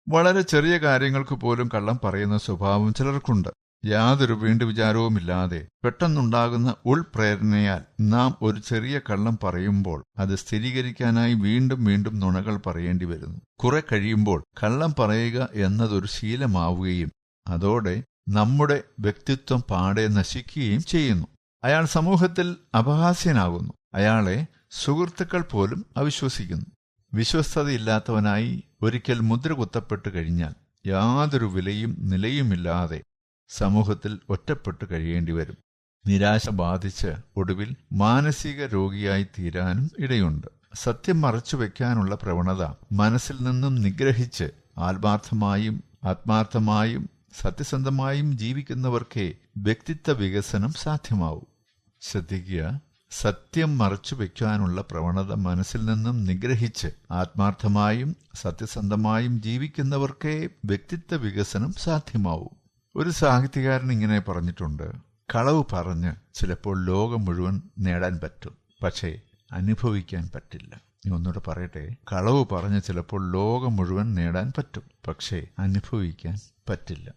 വളരെ ചെറിയ കാര്യങ്ങൾക്ക് പോലും കള്ളം പറയുന്ന സ്വഭാവം ചിലർക്കുണ്ട്. യാതൊരു വീണ്ടുവിചാരവുമില്ലാതെ പെട്ടെന്നുണ്ടാകുന്ന ഉൾപ്രേരണയാൽ നാം ഒരു ചെറിയ കള്ളം പറയുമ്പോൾ അത് സ്ഥിരീകരിക്കാനായി വീണ്ടും വീണ്ടും നുണകൾ പറയേണ്ടി വരുന്നു. കുറെ കഴിയുമ്പോൾ കള്ളം പറയുക എന്നതൊരു ശീലമാവുകയും അതോടെ നമ്മുടെ വ്യക്തിത്വം പാടെ നശിക്കുകയും ചെയ്യുന്നു. അയാൾ സമൂഹത്തിൽ അപഹാസ്യനാകുന്നു. അയാളെ സുഹൃത്തുക്കൾ പോലും അവിശ്വസിക്കുന്നു. വിശ്വസ്തതയില്ലാത്തവനായി ഒരിക്കൽ മുദ്ര കുത്തപ്പെട്ടു കഴിഞ്ഞാൽ യാതൊരു വിലയും നിലയുമില്ലാതെ സമൂഹത്തിൽ ഒറ്റപ്പെട്ടു കഴിയേണ്ടി വരും. നിരാശ ബാധിച്ച് ഒടുവിൽ മാനസിക രോഗിയായി തീരാനും ഇടയുണ്ട്. സത്യം മറച്ചുവെക്കാനുള്ള പ്രവണത മനസ്സിൽ നിന്നും നിഗ്രഹിച്ച് ആത്മാർത്ഥമായും സത്യസന്ധമായും ജീവിക്കുന്നവർക്കേ വ്യക്തിത്വ വികസനം സാധ്യമാവൂ. ശ്രദ്ധിക്കുക, സത്യം മറച്ചുവെക്കാനുള്ള പ്രവണത മനസ്സിൽ നിന്നും നിഗ്രഹിച്ച് ആത്മാർത്ഥമായും സത്യസന്ധമായും ജീവിക്കുന്നവർക്കേ വ്യക്തിത്വ വികസനം സാധ്യമാവൂ. ഒരു സാഹിത്യകാരൻ ഇങ്ങനെ പറഞ്ഞിട്ടുണ്ട്: കളവ് പറഞ്ഞ് ചിലപ്പോൾ ലോകം മുഴുവൻ നേടാൻ പറ്റും, പക്ഷേ അനുഭവിക്കാൻ പറ്റില്ല. ഒന്നുകൂടെ പറയട്ടെ: കളവ് പറഞ്ഞ് ചിലപ്പോൾ ലോകം മുഴുവൻ നേടാൻ പറ്റും, പക്ഷേ അനുഭവിക്കാൻ പറ്റില്ല.